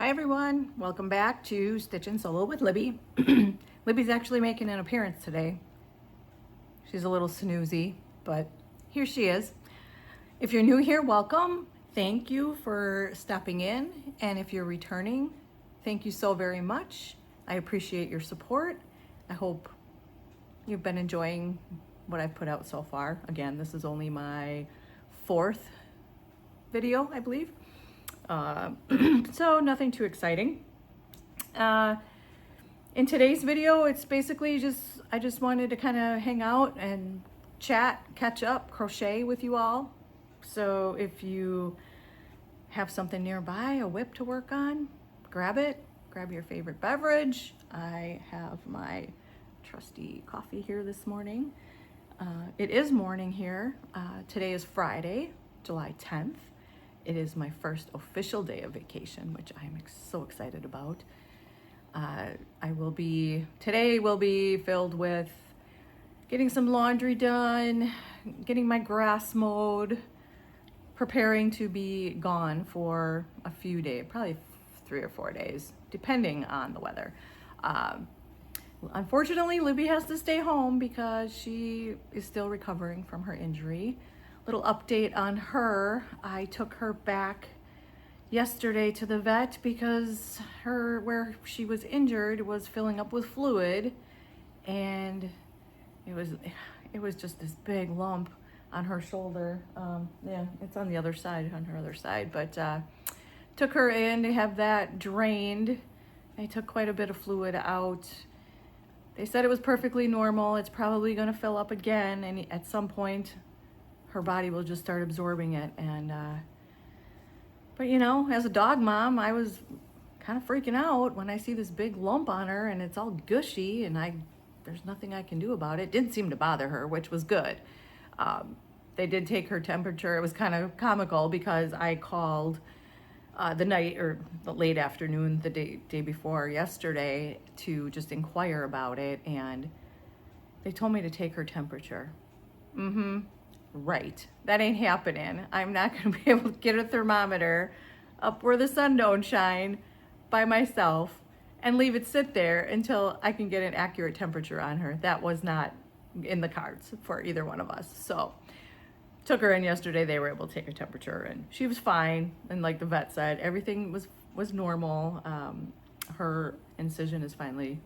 Hi everyone, welcome back to Stitchin' Solo with Libby. Libby's actually making an appearance today. She's a little snoozy, but here she is. If you're new here, welcome. Thank you for stopping in. And if you're returning, thank you so very much. I appreciate your support. I hope you've been enjoying what I've put out so far. Again, this is only my 4th video, I believe. So nothing too exciting. In today's video, it's basically I just wanted to kind of hang out and chat, catch up, crochet with you all. So if you have something nearby, a whip to work on, grab it, grab your favorite beverage. I have my trusty coffee here this morning. It is morning here. Today is Friday, July 10th. It is my first official day of vacation, which I'm so excited about. Today will be filled with getting some laundry done, getting my grass mowed, preparing to be gone for a few days, probably 3 or 4 days, depending on the weather. Unfortunately, Libby has to stay home because she is still recovering from her injury. Little update on her. I took her back yesterday to the vet because where she was injured was filling up with fluid, and it was just this big lump on her shoulder. Yeah, it's on the other side, on her other side, but took her in to have that drained. I took quite a bit of fluid out. They said it was perfectly normal. It's probably going to fill up again, and at some point her body will just start absorbing it. And but you know, as a dog mom, I was kind of freaking out when I see this big lump on her and it's all gushy, and there's nothing I can do about it. Didn't seem to bother her, which was good. They did take her temperature. It was kind of comical because I called the night or the late afternoon, the day before yesterday, to just inquire about it, and they told me to take her temperature. Right, that ain't happening. I'm not gonna be able to get a thermometer up where the sun don't shine by myself and leave it sit there until I can get an accurate temperature on her. That was not in the cards for either one of us. So took her in yesterday. They were able to take her temperature and she was fine. And like the vet said, everything was normal. Her incision is finally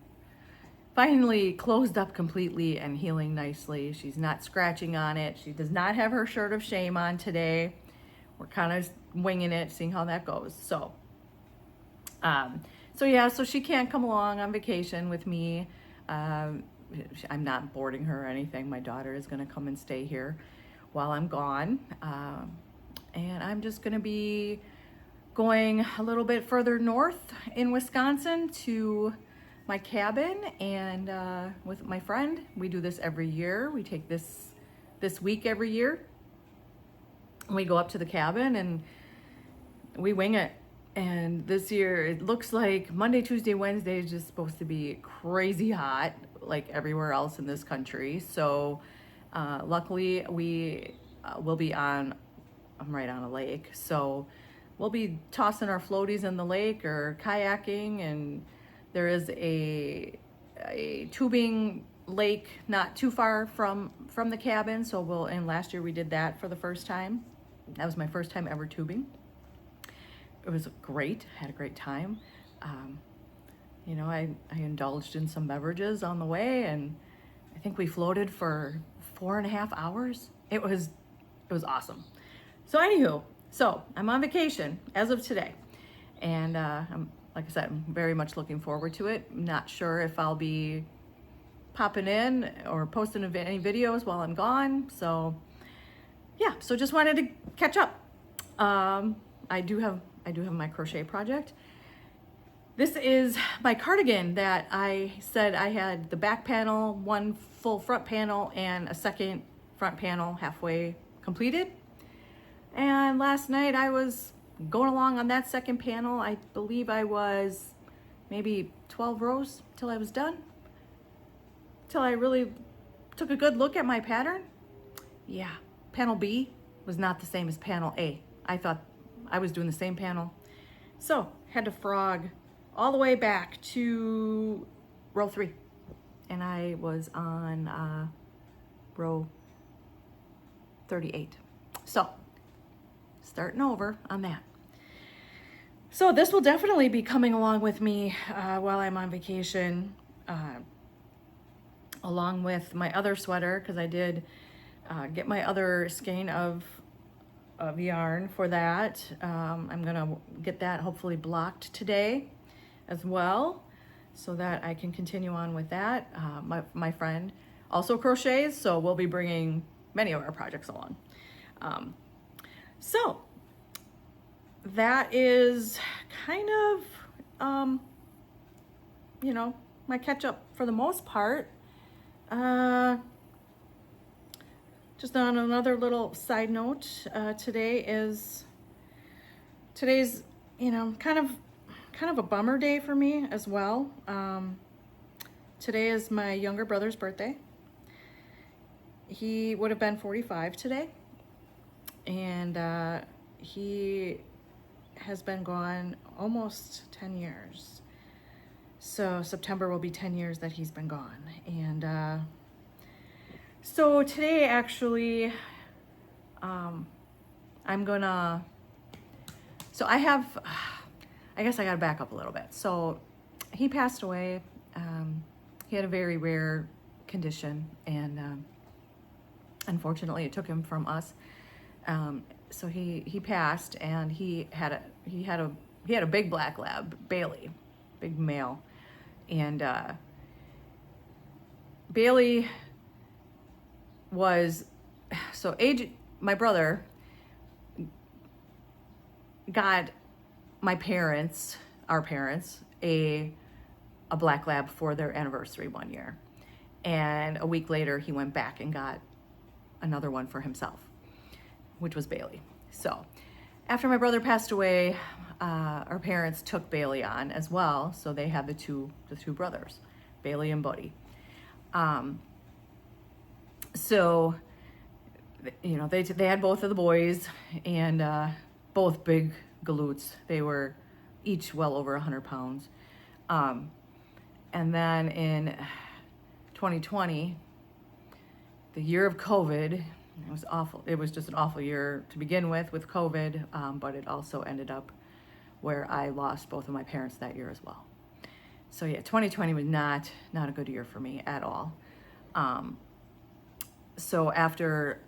closed up completely and healing nicely. She's not scratching on it. She does not have her shirt of shame on today. We're kind of winging it, seeing how that goes. So so she can't come along on vacation with me. I'm not boarding her or anything. My daughter is going to come and stay here while I'm gone. And I'm just going to be going a little bit further north in Wisconsin to my cabin, and with my friend. We do this every year. We take this week every year. We go up to the cabin and we wing it. And this year it looks like Monday, Tuesday, Wednesday is just supposed to be crazy hot, like everywhere else in this country. So luckily we will be I'm right on a lake, so we'll be tossing our floaties in the lake or kayaking. And there is a tubing lake not too far from the cabin, so and last year we did that for the first time. That was my first time ever tubing. It was great. Had a great time. You know, I indulged in some beverages on the way, and I think we floated for 4.5 hours. It was awesome. So anywho, I'm on vacation as of today, and like I said, I'm very much looking forward to it. I'm not sure if I'll be popping in or posting any videos while I'm gone. So yeah, so just wanted to catch up. I do have my crochet project. This is my cardigan that I said I had the back panel, one full front panel, and a second front panel halfway completed. And last night I was going along on that second panel. I believe I was maybe 12 rows till I was done, till I really took a good look at my pattern. Yeah, panel B was not the same as panel A. I thought I was doing the same panel, So had to frog all the way back to row 3, and I was on row 38. So starting over on that. So this will definitely be coming along with me while I'm on vacation, along with my other sweater, because I did get my other skein of yarn for that. I'm gonna get that hopefully blocked today as well, so that I can continue on with that. My friend also crochets, so we'll be bringing many of our projects along. So that is kind of, you know, my catch up for the most part. Just on another little side note, today's, you know, kind of a bummer day for me as well. Today is my younger brother's birthday. He would have been 45 today, and he has been gone almost 10 years. So September will be 10 years that he's been gone. And so today actually, I'm gonna, so I guess I gotta back up a little bit. So he passed away. He had a very rare condition, and unfortunately it took him from us. So he passed, and he had a big black lab, Bailey, big male, and Bailey was my brother got our parents, a black lab for their anniversary one year, and a week later he went back and got another one for himself, which was Bailey. So after my brother passed away, our parents took Bailey on as well. So they had the two brothers, Bailey and Buddy. So, you know, they had both of the boys, and both big galoots. They were each well over 100 pounds. And then in 2020, the year of COVID, it was awful. It was just an awful year to begin with COVID, but it also ended up where I lost both of my parents that year as well. So yeah, 2020 was not a good year for me at all. So after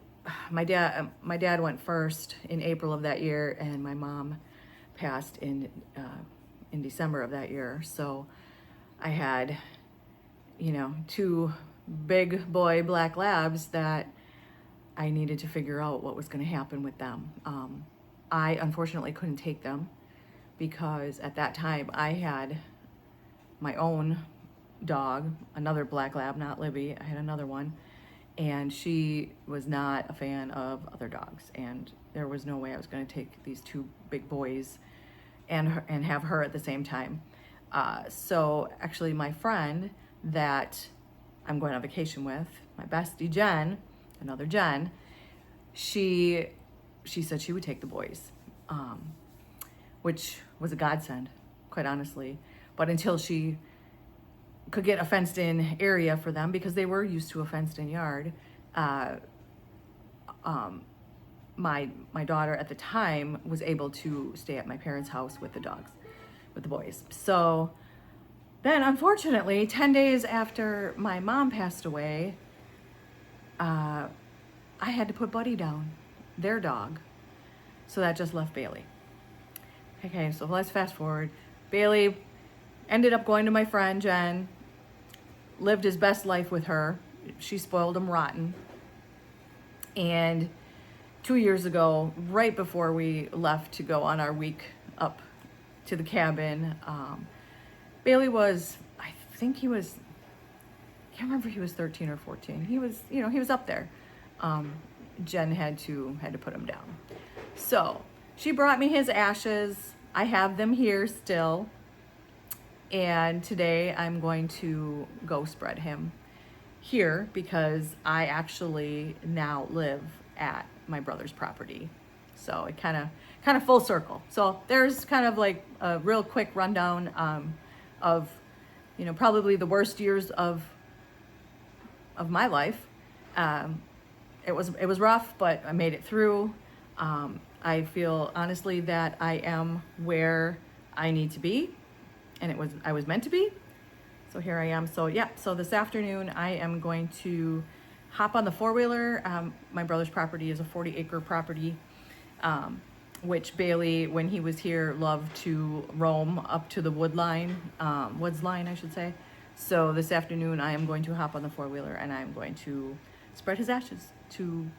my dad went first in April of that year, and my mom passed in December of that year. So I had, you know, 2 big boy black labs that I needed to figure out what was going to happen with them. I unfortunately couldn't take them because at that time I had my own dog, another black lab, not Libby. I had another one, and she was not a fan of other dogs, and there was no way I was going to take these 2 big boys and have her at the same time. So actually my friend that I'm going on vacation with, my bestie Jen, another Jen, she said she would take the boys, which was a godsend, quite honestly. But until she could get a fenced-in area for them, because they were used to a fenced-in yard, my daughter at the time was able to stay at my parents' house with the dogs, with the boys. So then, unfortunately, 10 days after my mom passed away, I had to put Buddy down, their dog. So that just left Bailey. Okay, so let's fast forward. Bailey ended up going to my friend Jen, lived his best life with her. She spoiled him rotten. And 2 years ago, right before we left to go on our week up to the cabin, Bailey was, I think he was, I can't remember if he was 13 or 14. He was, you know, he was up there. Jen had to put him down. So she brought me his ashes. I have them here still. And today I'm going to go spread him here, because I actually now live at my brother's property. So it kind of full circle. So there's kind of like a real quick rundown of, you know, probably the worst years of my life. It was rough, but I made it through. I feel honestly that I am where I need to be, and I was meant to be. So here I am. So yeah, so this afternoon I am going to hop on the four-wheeler. My brother's property is a 40-acre property, which Bailey, when he was here, loved to roam up to the woods line, I should say. So this afternoon I am going to hop on the four-wheeler and I'm going to spread his ashes to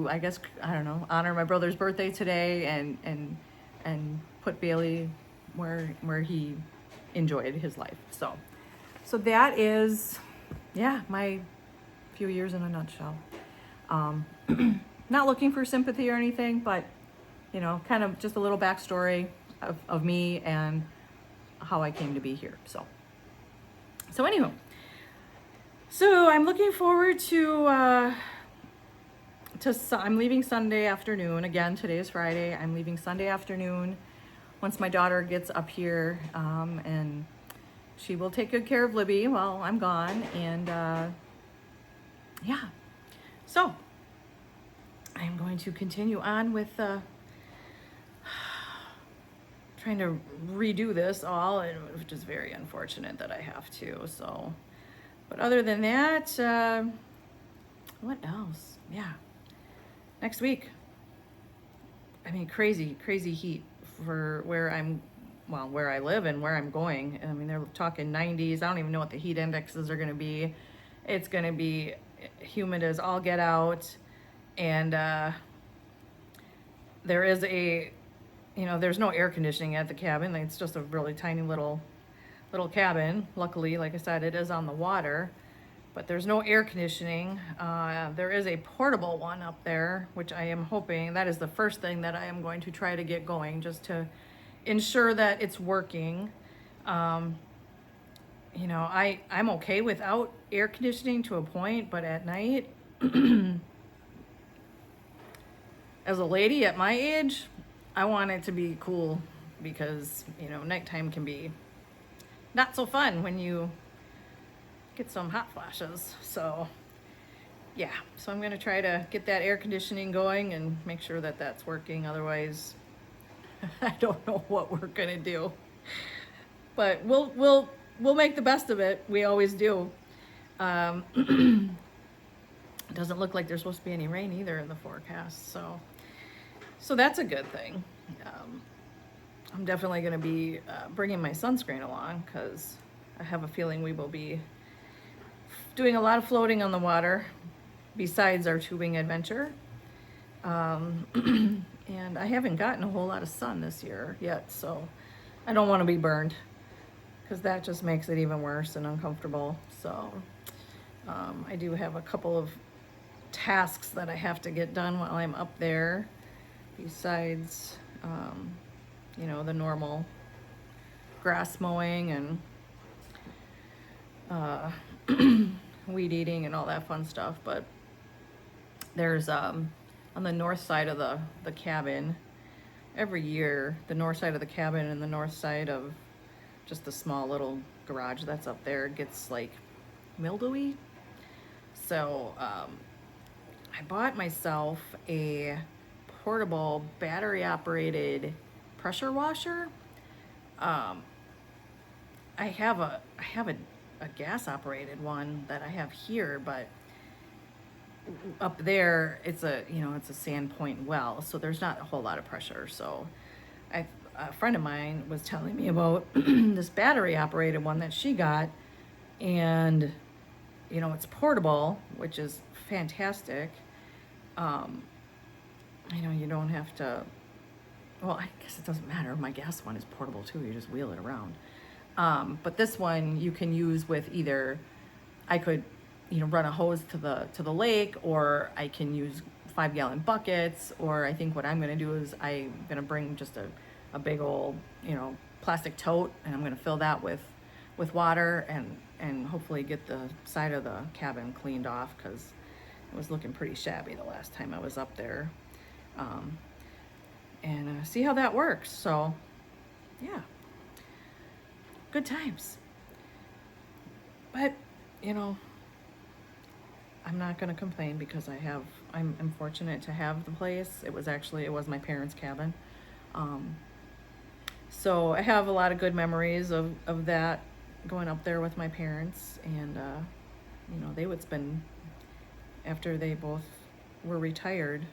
I guess, I don't know, honor my brother's birthday today and put Bailey where he enjoyed his life. So that is, yeah, my few years in a nutshell. Not looking for sympathy or anything, but, you know, kind of just a little backstory of me and how I came to be here. So anywho, so I'm looking forward to I'm leaving Sunday afternoon. Again, today is Friday. I'm leaving Sunday afternoon once my daughter gets up here, and she will take good care of Libby while I'm gone. And yeah, so I am going to continue on with trying to redo this all, which is very unfortunate that I have to. So, but other than that, what else? Yeah, next week. I mean, crazy heat for where I live and where I'm going. I mean, they're talking 90s. I don't even know what the heat indexes are going to be. It's going to be humid as all get out. And there is there's no air conditioning at the cabin. It's just a really tiny little cabin. Luckily, like I said, it is on the water, but there's no air conditioning. There is a portable one up there, which I am hoping, that is the first thing that I am going to try to get going, just to ensure that it's working. I'm okay without air conditioning to a point, but at night, as a lady at my age, I want it to be cool, because, nighttime can be not so fun when you get some hot flashes. So yeah, so I'm going to try to get that air conditioning going and make sure that that's working. Otherwise, I don't know what we're going to do, but we'll make the best of it. We always do. It doesn't look like there's supposed to be any rain either in the forecast, so that's a good thing. I'm definitely going to be bringing my sunscreen along, because I have a feeling we will be doing a lot of floating on the water besides our tubing adventure. And I haven't gotten a whole lot of sun this year yet, so I don't want to be burned, because that just makes it even worse and uncomfortable. So I do have a couple of tasks that I have to get done while I'm up there, besides the normal grass mowing and weed eating and all that fun stuff. But there's on the north side of the cabin, every year, the north side of the cabin and the north side of just the small little garage that's up there gets like mildewy. So I bought myself a portable battery operated pressure washer. I have a gas operated one that I have here, but up there it's a sand point well, so there's not a whole lot of pressure. So a friend of mine was telling me about this battery operated one that she got, and it's portable, which is fantastic. You don't have to, well, I guess it doesn't matter. My gas one is portable too. You just wheel it around. But this one you can use with either, I could, run a hose to the lake, or I can use 5-gallon buckets, or I think what I'm going to do is I'm going to bring just a big old, plastic tote, and I'm going to fill that with water and hopefully get the side of the cabin cleaned off, because it was looking pretty shabby the last time I was up there. and see how that works. So yeah, good times. But you know, I'm not gonna complain because I'm fortunate to have the place. It was my parents' cabin. Um, so I have a lot of good memories of that, going up there with my parents, and they would spend, after they both were retired,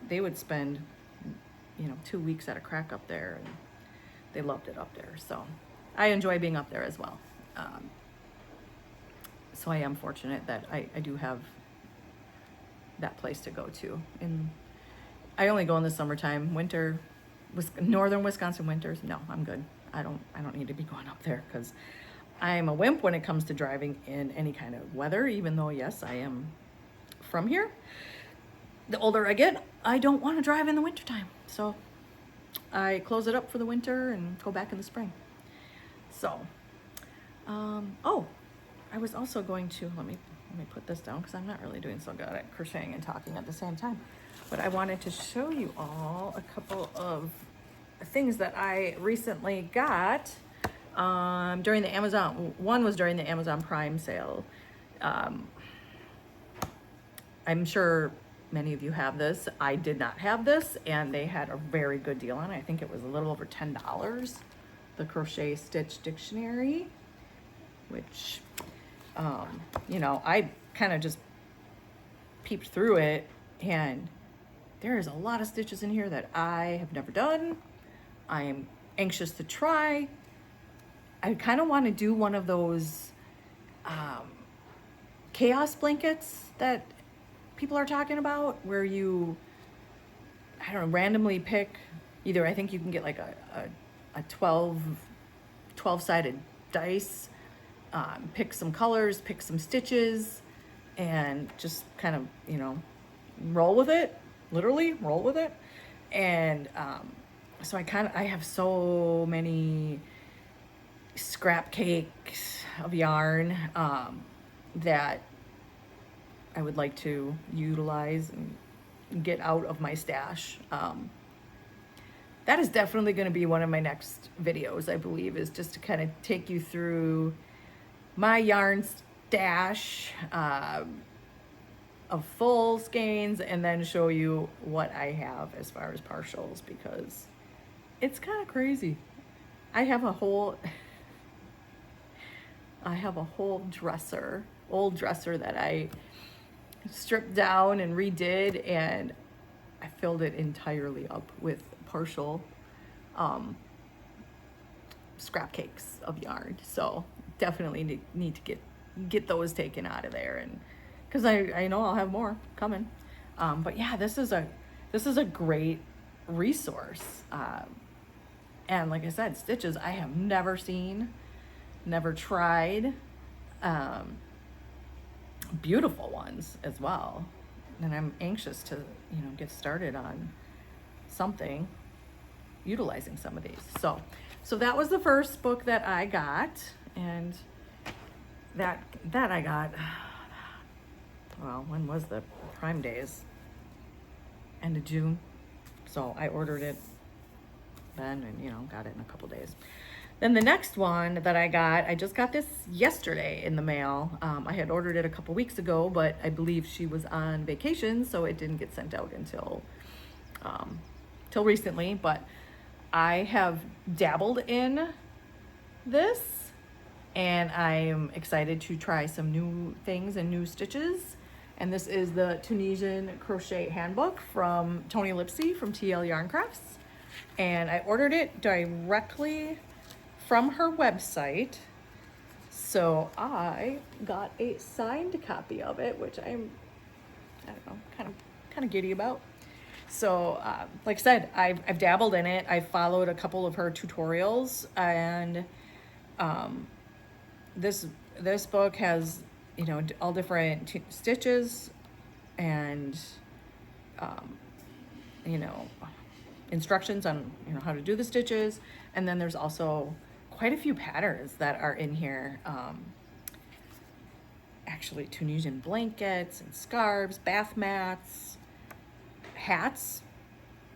they would spend 2 weeks at a crack up there, and they loved it up there. So I enjoy being up there as well. So I am fortunate that I do have that place to go to. And I only go in the summertime. Northern Wisconsin winters, no, I'm good. I don't need to be going up there because I'm a wimp when it comes to driving in any kind of weather, even though, yes, I am from here. The older I get, I don't want to drive in the wintertime. So I close it up for the winter and go back in the spring. So, I was also going to, let me put this down because I'm not really doing so good at crocheting and talking at the same time. But I wanted to show you all a couple of things that I recently got during the Amazon. One was during the Amazon Prime sale. I'm sure many of you have this. I did not have this, and they had a very good deal on it. I think it was a little over $10. The Crochet Stitch Dictionary, which, I kind of just peeped through it, and there is a lot of stitches in here that I have never done. I am anxious to try. I kind of want to do one of those chaos blankets that people are talking about, where you, I don't know, randomly pick either, I think you can get like a 12-sided dice, pick some colors, pick some stitches, and just kind of, roll with it, literally roll with it. And so I have so many scrap cakes of yarn that I would like to utilize and get out of my stash. That is definitely going to be one of my next videos, I believe, is just to kind of take you through my yarn stash of full skeins, and then show you what I have as far as partials, because it's kind of crazy. I have a whole dresser, old dresser, that I stripped down and redid, and I filled it entirely up with partial scrap cakes of yarn. So definitely need to get those taken out of there, and because I know I'll have more coming. But yeah, this is a great resource. And like I said, stitches I have never seen, never tried. Beautiful ones as well. And I'm anxious to, get started on something utilizing some of these. So that was the first book that I got, and that I got, well, when was the Prime Days? End of June. So I ordered it then, and got it in a couple days. Then the next one that I just got this yesterday in the mail. I had ordered it a couple weeks ago, but I believe she was on vacation, so it didn't get sent out until till recently. But I have dabbled in this, and I'm excited to try some new things and new stitches. And this is the Tunisian Crochet Handbook from Tony Lipsy from TL Yarn Crafts. And I ordered it directly from her website. So I got a signed copy of it, which I don't know, kind of giddy about. So like I said, I've dabbled in it. I followed a couple of her tutorials, and this book has, all different stitches and instructions on how to do the stitches. And then there's also quite a few patterns that are in here. Actually, Tunisian blankets and scarves, bath mats, hats.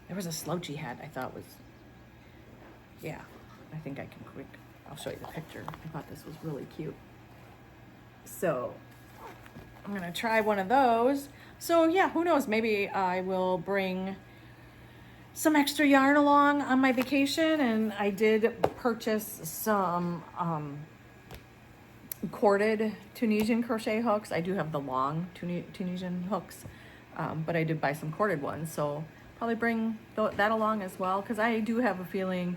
There was a slouchy hat I thought was, yeah, I think I can quick, I'll show you the picture. I thought this was really cute. So I'm gonna try one of those. So yeah, who knows, maybe I will bring some extra yarn along on my vacation. And I did purchase some corded Tunisian crochet hooks. I do have the long Tunisian hooks, but I did buy some corded ones. So probably bring that along as well, because I do have a feeling,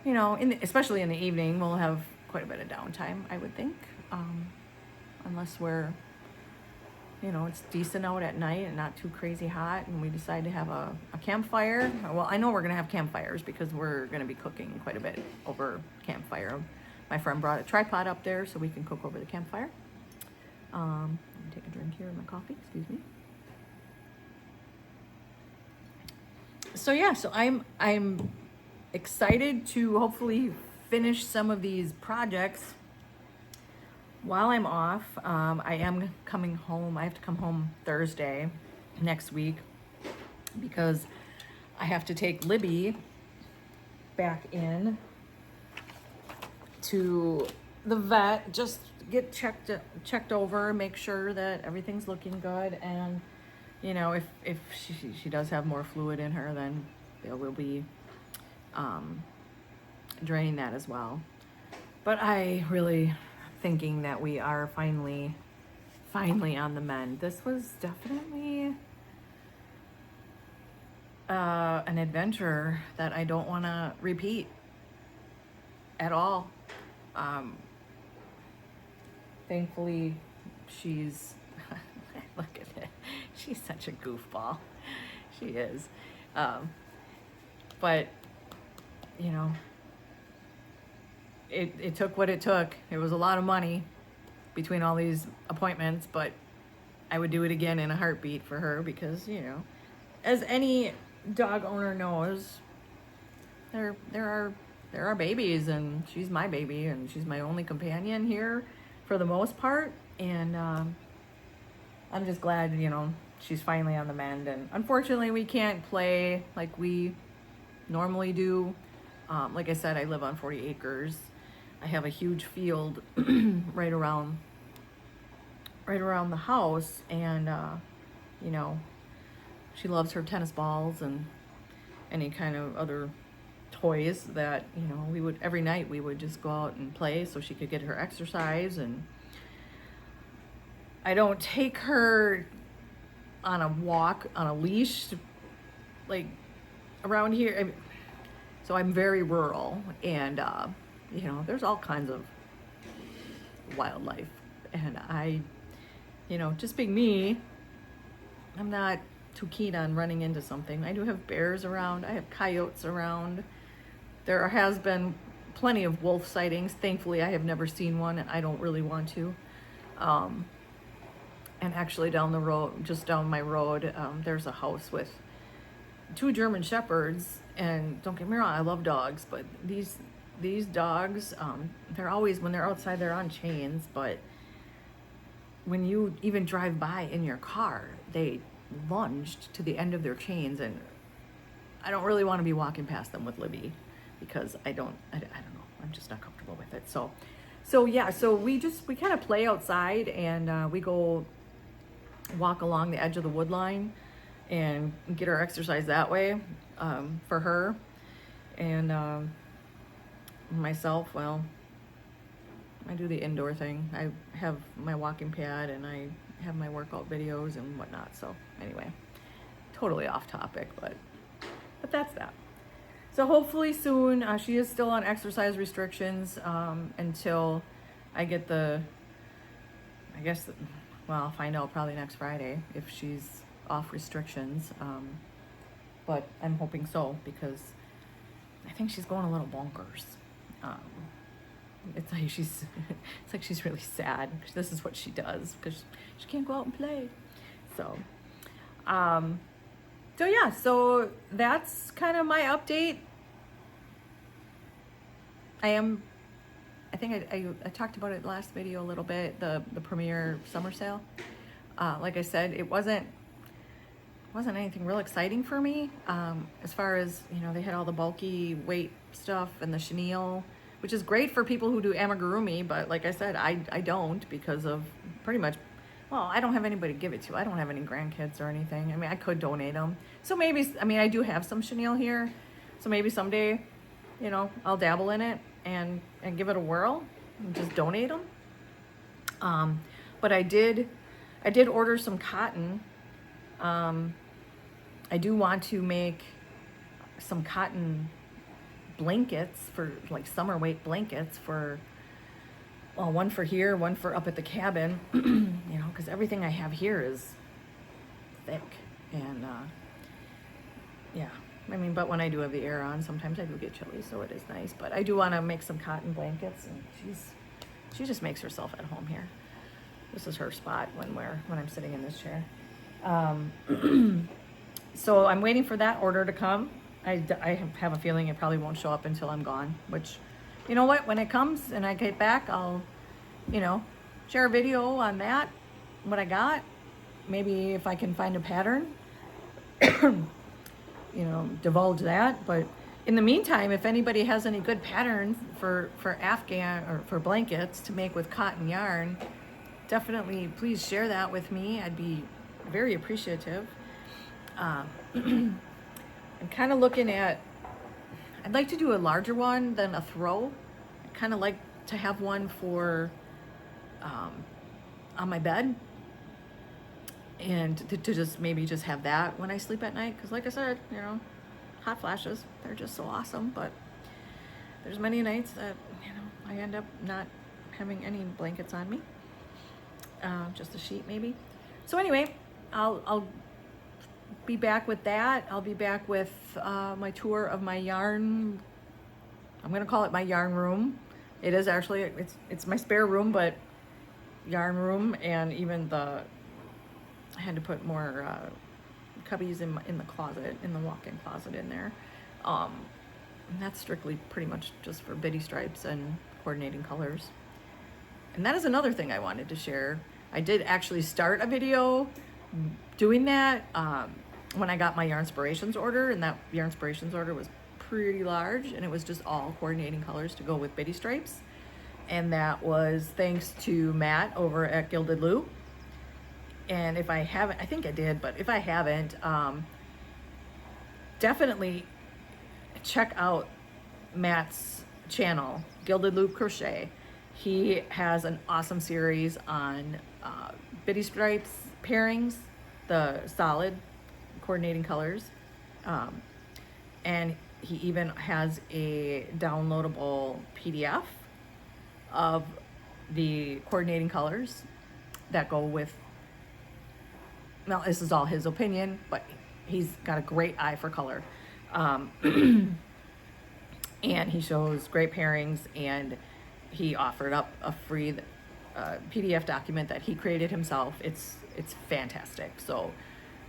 you know, especially in the evening, we'll have quite a bit of downtime, I would think, unless we're, you know, it's decent out at night and not too crazy hot, and we decide to have a campfire. Well, I know we're gonna have campfires because we're gonna be cooking quite a bit over campfire. My friend brought a tripod up there so we can cook over the campfire. Let me take a drink here of my coffee, excuse me. So yeah, so I'm excited to hopefully finish some of these projects while I'm off. I am coming home. I have to come home Thursday next week because I have to take Libby back in to the vet, just get checked over, make sure that everything's looking good. And you know, if she does have more fluid in her, then they will be draining that as well. But I really thinking that we are finally on the mend. This was definitely an adventure that I don't want to repeat at all. Thankfully, she's look at it. She's such a goofball. She is. But you know, it took what it took. It was a lot of money between all these appointments, but I would do it again in a heartbeat for her because, you know, as any dog owner knows, there are babies, and she's my baby, and she's my only companion here for the most part. And I'm just glad, you know, she's finally on the mend. And unfortunately, we can't play like we normally do. Like I said, I live on 40 acres. I have a huge field right around the house, and you know, she loves her tennis balls and any kind of other toys that, you know, we would every night we would just go out and play so she could get her exercise. And I don't take her on a walk on a leash like around here. So I'm very rural, and you know, there's all kinds of wildlife, and I, you know, just being me, I'm not too keen on running into something. I do have bears around. I have coyotes around. There has been plenty of wolf sightings. Thankfully, I have never seen one, and I don't really want to. And actually down the road, just down my road, there's a house with 2 German Shepherds. And don't get me wrong, I love dogs, but these dogs, they're always, when they're outside, they're on chains. But when you even drive by in your car, they lunged to the end of their chains, and I don't really want to be walking past them with Libby because I don't know, I'm just not comfortable with it. So yeah, so we kind of play outside, and we go walk along the edge of the wood line and get our exercise that way, for her. And myself, well, I do the indoor thing. I have my walking pad, and I have my workout videos and whatnot. So anyway, totally off topic, but that's that. So hopefully soon, she is still on exercise restrictions until I get well, I'll find out probably next Friday if she's off restrictions. But I'm hoping so, because I think she's going a little bonkers. It's like she's really sad. This is what she does because she can't go out and play. So yeah, so that's kind of my update. I think I talked about it last video a little bit, the Premier summer sale. Like I said, it wasn't wasn't anything real exciting for me. As far as, you know, they had all the bulky weight stuff and the chenille, which is great for people who do amigurumi, but like I said, I don't, because of pretty much, well, I don't have anybody to give it to. I don't have any grandkids or anything. I mean, I could donate them. So maybe, I mean, I do have some chenille here. So maybe someday, you know, I'll dabble in it and give it a whirl and just donate them. But I did order some cotton. I do want to make some cotton blankets for like summer weight blankets for, well, one for here, one for up at the cabin, you know, because everything I have here is thick. And yeah, I mean, but when I do have the air on, sometimes I do get chilly, so it is nice. But I do want to make some cotton blankets, and she just makes herself at home here. This is her spot when I'm sitting in this chair. So I'm waiting for that order to come. I have a feeling it probably won't show up until I'm gone, which, you know what, when it comes and I get back, I'll, you know, share a video on that, what I got. Maybe if I can find a pattern, you know, divulge that. But in the meantime, if anybody has any good patterns for Afghan or for blankets to make with cotton yarn, definitely please share that with me. I'd be very appreciative. I'm kind of looking at, I'd like to do a larger one than a throw. I'd kind of like to have one for on my bed, and to just maybe just have that when I sleep at night. Because like I said, you know, hot flashes, they're just so awesome. But there's many nights that, you know, I end up not having any blankets on me, just a sheet maybe. So anyway, I'll be back with that. I'll be back with my tour of my yarn. I'm gonna call it my yarn room. It is actually, it's my spare room, but yarn room. And even I had to put more cubbies in the closet, in the walk-in closet in there. And that's strictly pretty much just for bitty stripes and coordinating colors. And that is another thing I wanted to share. I did actually start a video doing that when I got my Yarnspirations order, and that Yarnspirations order was pretty large, and it was just all coordinating colors to go with bitty stripes. And that was thanks to Matt over at Gilded Lou. And if I haven't, I think I did, but if I haven't, definitely check out Matt's channel, Gilded Lou Crochet. He has an awesome series on bitty stripes pairings, the solid coordinating colors, and he even has a downloadable PDF of the coordinating colors that go with, now this is all his opinion, but he's got a great eye for color. And he shows great pairings, and he offered up a free PDF document that he created himself. It's fantastic. So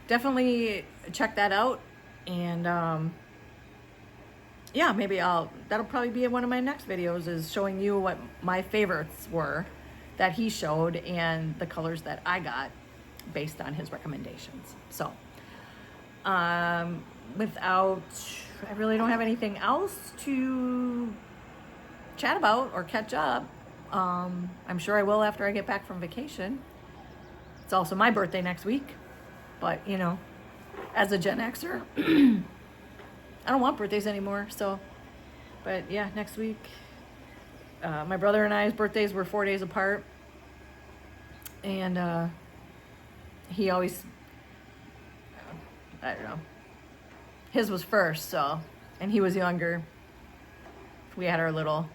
definitely check that out. And yeah, maybe that'll probably be one of my next videos, is showing you what my favorites were that he showed and the colors that I got based on his recommendations. So I really don't have anything else to chat about or catch up. I'm sure I will after I get back from vacation. It's also my birthday next week, but you know, as a Gen Xer, I don't want birthdays anymore. So, but yeah, next week, my brother and I's birthdays were 4 days apart, and he always, I don't know, his was first, so, and he was younger. We had our little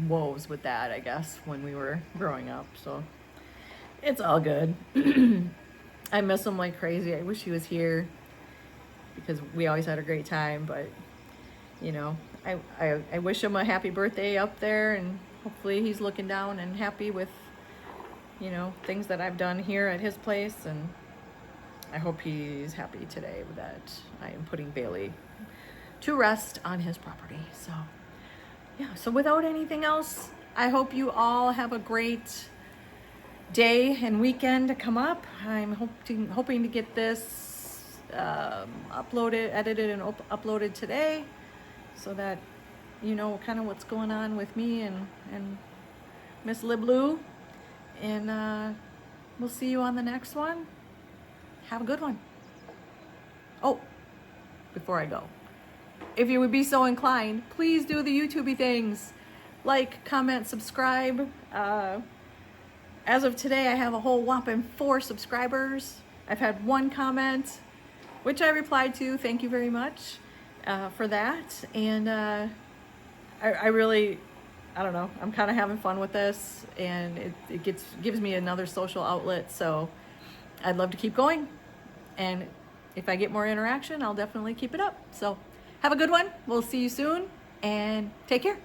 woes with that, I guess, when we were growing up. So it's all good. I miss him like crazy. I wish he was here because we always had a great time. But you know, I wish him a happy birthday up there, and hopefully he's looking down and happy with, you know, things that I've done here at his place. And I hope he's happy today that I am putting Bailey to rest on his property. So yeah, so without anything else, I hope you all have a great day and weekend to come up. I'm hoping to get this uploaded, edited, and uploaded today, so that you know kind of what's going on with me and Miss Libby. And we'll see you on the next one. Have a good one. Oh, before I go, if you would be so inclined, please do the YouTubey things. Like, comment, subscribe. As of today, I have a whole whopping 4 subscribers. I've had 1 comment, which I replied to. Thank you very much for that. And I really, I don't know, I'm kind of having fun with this, and it gives me another social outlet. So I'd love to keep going. And if I get more interaction, I'll definitely keep it up. So have a good one. We'll see you soon, and take care.